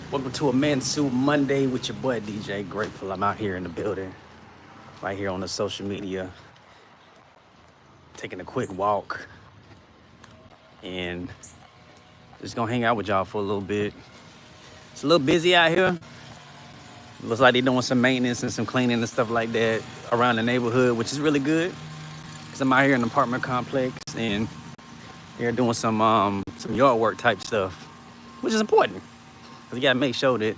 Welcome to a Mansuit Monday with your boy DJ Grateful. I'm out here in the building, right here on the social media, taking a quick walk and just gonna hang out with y'all for a little bit. It's a little busy out here. Looks like they're doing some maintenance and some cleaning and stuff like that around the neighborhood, which is really good. Cause I'm out here in an apartment complex and they're doing some yard work type stuff, which is important. Cause you gotta make sure that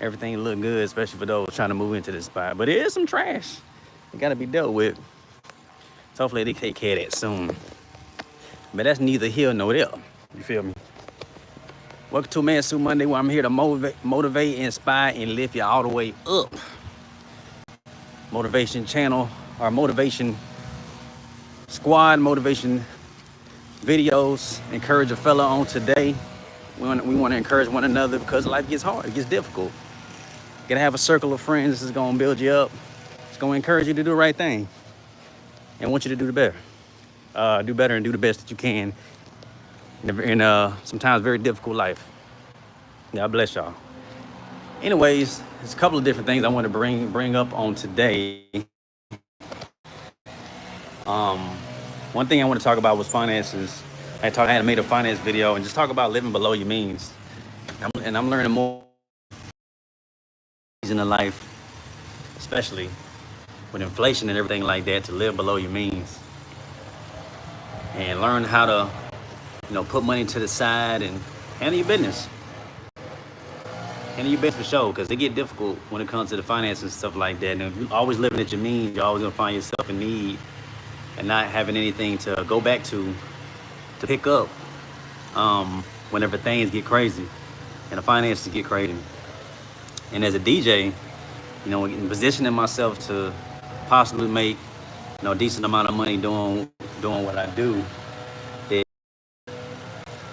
everything look good, especially for those trying to move into this spot. But there is some trash. It gotta be dealt with. So hopefully they take care of that soon. But that's neither here nor there. You feel me? Welcome to Mansuit Monday, where I'm here to motivate, inspire, and lift you all the way up. Motivation channel, our motivation squad, motivation videos. Encourage a fella on today. We want to encourage one another because life gets hard, it gets difficult. You gotta have a circle of friends. This is gonna build you up. It's gonna encourage you to do the right thing. And I want you to do the better. Do better and do the best that you can in sometimes very difficult life. God bless y'all. Anyways, there's a couple of different things I want to bring up on today. One thing I want to talk about was finances. I had made a finance video and just talk about living below your means. And I'm learning more in the life, especially with inflation and everything like that, to live below your means and learn how to, put money to the side and handle your business. Handle your business for sure, because it get difficult when it comes to the finances and stuff like that. And if you're always living at your means, you're always gonna find yourself in need and not having anything to go back to pick up whenever things get crazy and the finances get crazy. And as a DJ, in positioning myself to possibly make a decent amount of money doing what I do,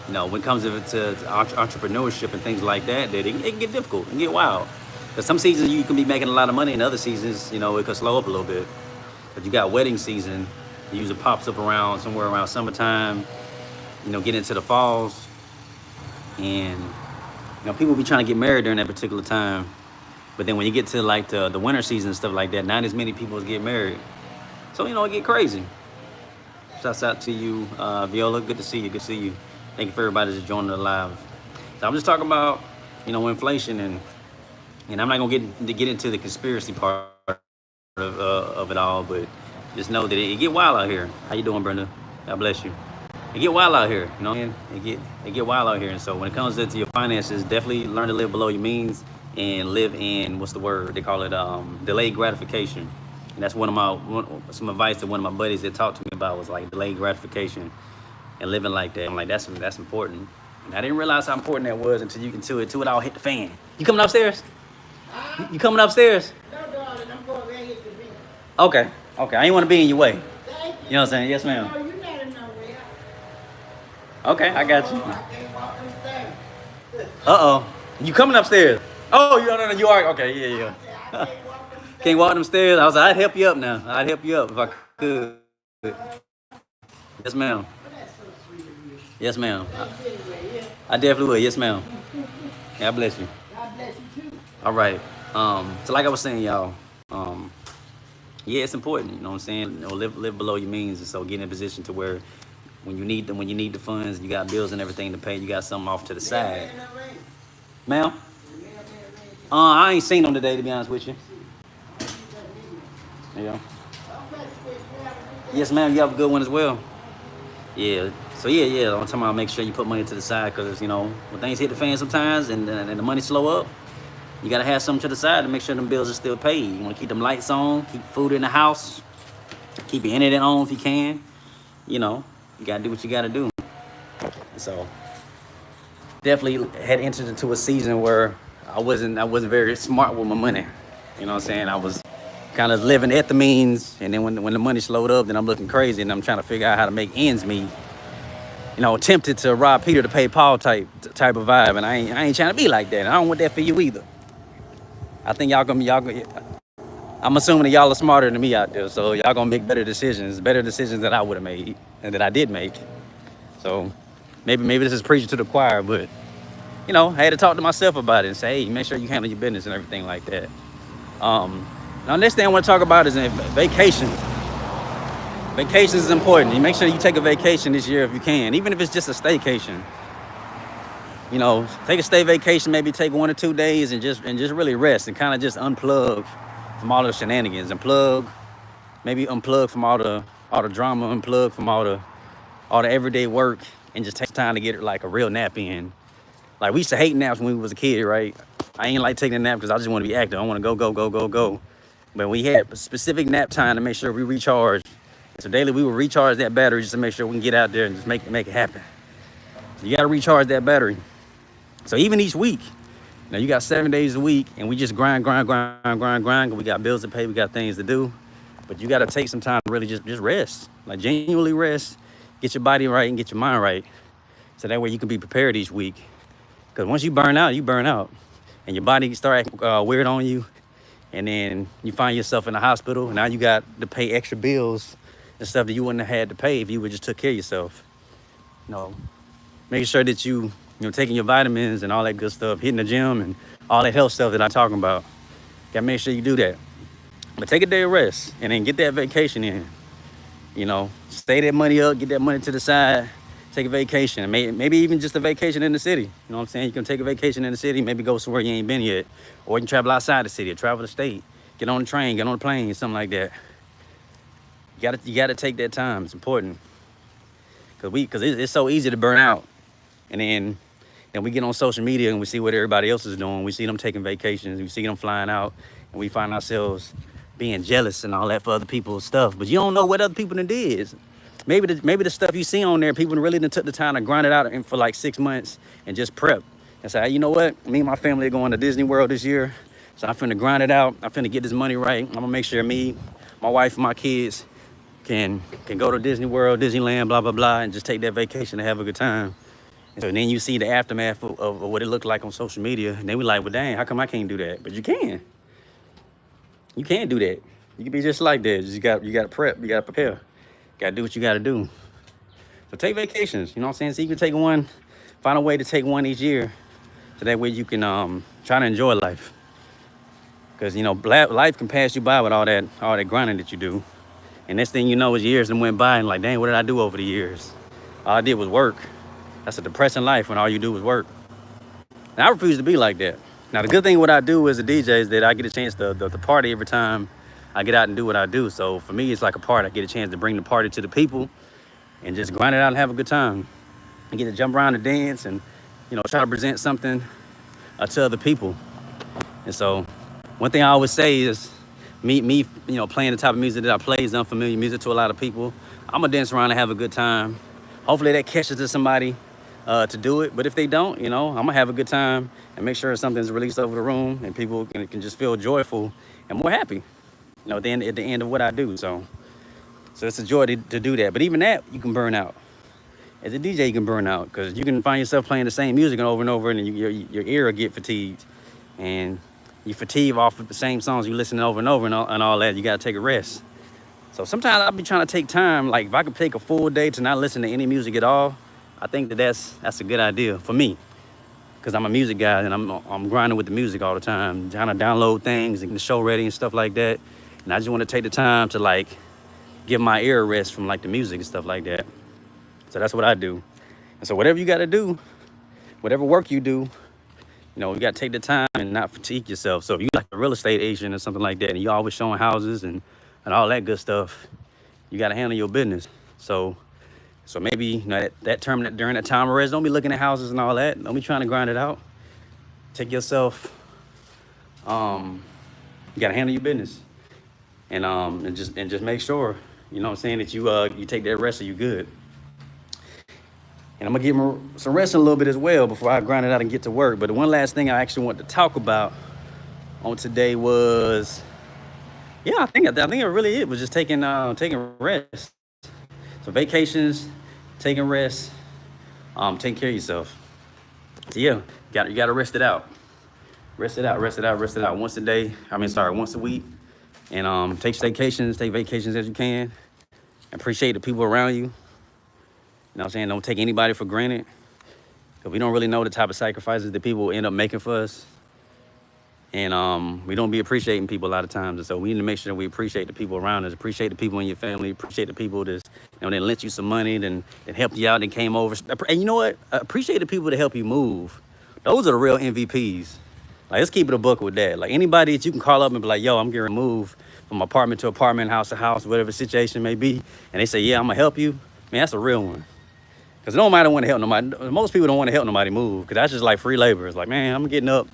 when it comes to entrepreneurship and things like that, it can get difficult and get wild. Because some seasons you can be making a lot of money, and other seasons, it could slow up a little bit. But you got wedding season, it usually pops up somewhere around summertime, get into the falls. And, people be trying to get married during that particular time. But then when you get to like the winter season and stuff like that, not as many people get married. So, it get crazy. Shouts out to you, Viola. Good to see you. Good to see you. Thank you for everybody that's joining the live. So I'm just talking about, inflation and I'm not gonna get into the conspiracy part of it all, but just know that it get wild out here. How you doing, Brenda? God bless you. It get wild out here, It get wild out here, and so when it comes to your finances, definitely learn to live below your means and live in what's the word they call it, delayed gratification. And that's some advice that one of my buddies that talked to me about was like delayed gratification. And living like that, I'm like, that's important. And I didn't realize how important that was until it all hit the fan. You coming upstairs? You coming upstairs? No, darling, I'm going right here to the bin. Okay. I ain't want to be in your way. Thank you. You know what I'm saying? Yes, ma'am. No, you're not in no way. Okay, I got you. I can't walk upstairs. You coming upstairs? Oh, no, you are. Okay, yeah. I can't walk upstairs. Can't walk them stairs. I was like, I'd help you up now. I'd help you up if I could. Yes, ma'am. That's so sweet of you. Yes, ma'am. Thanks anyway, yeah. I definitely will. Yes, ma'am. God bless you. God bless you too. All right. So like I was saying, y'all, yeah, it's important. You know what I'm saying? Live below your means, and so get in a position to where when you need the funds, you got bills and everything to pay, you got something off to the side. Ma'am? I ain't seen them today, to be honest with you. Yeah. Yes, ma'am. You have a good one as well. Yeah. So yeah. I'm talking about make sure you put money to the side, because when things hit the fan sometimes and the money slow up, you gotta have something to the side to make sure them bills are still paid. You want to keep them lights on, keep food in the house, keep your internet on if you can. You gotta do what you gotta do. So definitely had entered into a season where I wasn't very smart with my money. You know what I'm saying? I was kind of living at the means, and then when the money slowed up, then I'm looking crazy and I'm trying to figure out how to make ends meet. Tempted to rob Peter to pay Paul type of vibe, and I ain't trying to be like that. And I don't want that for you either. I think y'all gonna I'm assuming that y'all are smarter than me out there, so y'all gonna make better decisions that I would have made and that I did make. So maybe this is preaching to the choir, but you know, I had to talk to myself about it and say, hey, make sure you handle your business and everything like that. Now, next thing I want to talk about is vacations. Vacations is important. You make sure you take a vacation this year if you can, even if it's just a staycation. You know, take a stay vacation, maybe take 1 or 2 days and just really rest and kind of just unplug from all the shenanigans and maybe unplug from all the drama, unplug from all the everyday work, and just take time to get like a real nap in. Like, we used to hate naps when we was a kid, right? I ain't like taking a nap because I just want to be active. I want to go, go, go, go, go. But we had a specific nap time to make sure we recharge. So daily we would recharge that battery just to make sure we can get out there and just make it happen. So you got to recharge that battery. So even each week, now you got 7 days a week, and we just grind. We got bills to pay, we got things to do. But you got to take some time to really just rest, like genuinely rest, get your body right and get your mind right. So that way you can be prepared each week. Because once you burn out, and your body start acting weird on you, and then you find yourself in the hospital, and now you got to pay extra bills and stuff that you wouldn't have had to pay if you would just took care of yourself. You know, making sure that you taking your vitamins and all that good stuff, hitting the gym and all that health stuff that I'm talking about. Gotta make sure you do that. But take a day of rest and then get that vacation in. You know, stay that money up, get that money to the side, take a vacation. Maybe even just a vacation in the city. You know what I'm saying? You can take a vacation in the city, maybe go somewhere you ain't been yet. Or you can travel outside the city or travel the state. Get on the train, get on the plane, something like that. You gotta take that time. It's important. Because it's so easy to burn out. And then we get on social media and we see what everybody else is doing. We see them taking vacations. We see them flying out. And we find ourselves being jealous and all that for other people's stuff. But you don't know what other people done did. Maybe the stuff you see on there, people really done took the time to grind it out for like 6 months and just prep. And say, hey, you know what? Me and my family are going to Disney World this year. So I'm finna grind it out. I'm finna get this money right. I'm gonna make sure me, my wife, and my kids can go to Disney World, Disneyland, blah, blah, blah, and just take that vacation and have a good time. And so then you see the aftermath of what it looked like on social media, and then we like, well, dang, how come I can't do that? But you can. You can do that. You can be just like that. You got to prep. You got to prepare. You got to do what you got to do. So take vacations. You know what I'm saying? So you can take one, find a way to take one each year, so that way you can try to enjoy life. Because life can pass you by with all that grinding that you do, and next thing you know is years and went by, and like, dang, what did I do over the years? All I did was work. That's a depressing life when all you do is work. And I refuse to be like that. Now, the good thing what I do as a DJ is that I get a chance to party every time I get out and do what I do. So for me, it's like a party. I get a chance to bring the party to the people and just grind it out and have a good time. And get to jump around and dance and, try to present something to other people. And so one thing I always say is me, playing the type of music that I play is unfamiliar music to a lot of people. I'm going to dance around and have a good time. Hopefully that catches to somebody to do it. But if they don't, I'm gonna have a good time and make sure something's released over the room and people can just feel joyful and more happy, at the end of what I do. So it's a joy to do that. But even that, you can burn out. As a DJ, you can burn out because you can find yourself playing the same music over and over, and your ear will get fatigued, and you fatigue off of the same songs you listen over and over and all that. You gotta take a rest. So sometimes I'll be trying to take time, like if I could take a full day to not listen to any music at all, I think that's a good idea for me, because I'm a music guy and I'm grinding with the music all the time, trying to download things and get the show ready and stuff like that. And I just want to take the time to like give my ear a rest from like the music and stuff like that. So that's what I do. And so whatever you got to do, whatever work you do, you got to take the time and not fatigue yourself. So if you like a real estate agent or something like that, and you're always showing houses and all that good stuff, you got to handle your business. So maybe that term during that time of rest, don't be looking at houses and all that. Don't be trying to grind it out. Take yourself. You got to handle your business, and just make sure that you take that rest so you good. And I'm gonna give some rest in a little bit as well before I grind it out and get to work. But the one last thing I actually want to talk about on today was, I think it really it was just taking rest. So vacations, taking rest, taking care of yourself. So you gotta rest it out. Rest it out once a day. Once a week. And take staycations, take vacations as you can. Appreciate the people around you. You know what I'm saying? Don't take anybody for granted. Because we don't really know the type of sacrifices that people end up making for us. And we don't be appreciating people a lot of times. And so we need to make sure that we appreciate the people around us, appreciate the people in your family, appreciate the people that, that lent you some money, that helped you out, and came over. And you know what? Appreciate the people that help you move. Those are the real MVPs. Like, let's keep it a buck with that. Like, anybody that you can call up and be like, yo, I'm getting to move from apartment to apartment, house to house, whatever the situation may be, and they say, yeah, I'm gonna help you. Man, that's a real one. Because nobody want to help nobody. Most people don't want to help nobody move, because that's just like free labor. It's like, man, I'm getting up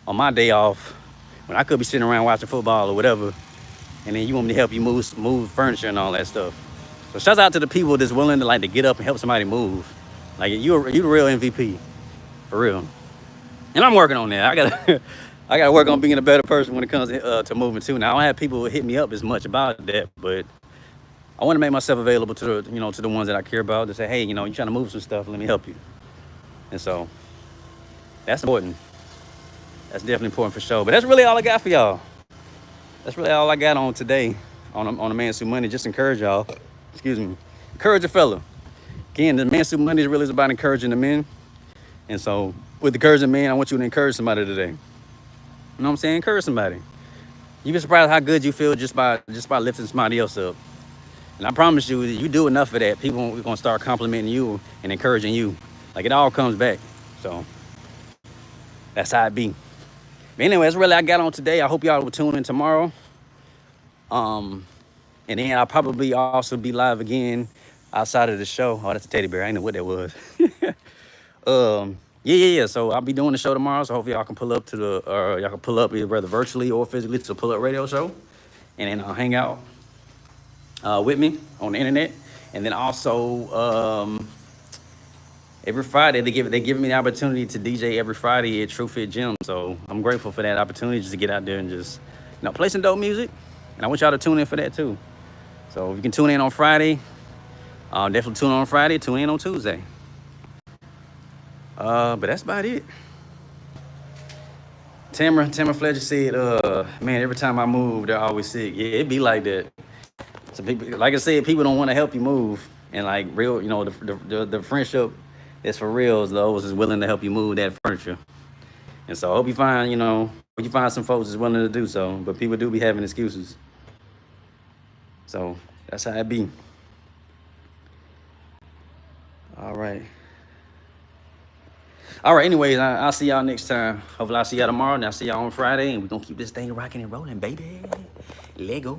on my day off when I could be sitting around watching football or whatever, and then you want me to help you move furniture and all that stuff. So shout out to the people that's willing to get up and help somebody move. Like, you the real MVP, for real. And I'm working on that. I gotta work on being a better person when it comes to moving too. Now, I don't have people hit me up as much about that, but I want to make myself available to the to the ones that I care about, to say, hey, you trying to move some stuff, let me help you. And so that's important. That's definitely important for sure. But that's really all I got for y'all. That's really all I got on today on the Mansuit Monday. Just encourage y'all. Excuse me. Encourage a fella. Again, the Mansuit Monday really is about encouraging the men. And so with encouraging men, I want you to encourage somebody today. You know what I'm saying? Encourage somebody. You'd be surprised how good you feel just by lifting somebody else up. And I promise you, you do enough of that, people are gonna start complimenting you and encouraging you. Like, it all comes back. So that's how it be. But anyway, that's really all I got on today. I hope y'all will tune in tomorrow. And then I'll probably also be live again outside of the show. Oh, that's a teddy bear. I didn't know what that was. Yeah. So I'll be doing the show tomorrow. So hopefully y'all can pull up to y'all can pull up either virtually or physically to the Pull Up Radio Show, and then I'll hang out with me on the internet. And then also every Friday they give me the opportunity to DJ every Friday at True Fit Gym. So I'm grateful for that opportunity, just to get out there and just play some dope music. And I want y'all to tune in for that too. So if you can tune in on Friday, definitely tune in on Friday, tune in on Tuesday. But that's about it. Tamara Fletcher said, man, every time I move, they're always sick. Yeah, it be like that. So people, like I said, people don't want to help you move. And like real, the friendship that's for real is those is willing to help you move that furniture. And so I hope you find, some folks that's willing to do so. But people do be having excuses. So that's how it be. All right. Anyways, I'll see y'all next time. Hopefully I'll see y'all tomorrow, and I'll see y'all on Friday. And we're going to keep this thing rocking and rolling, baby. Lego.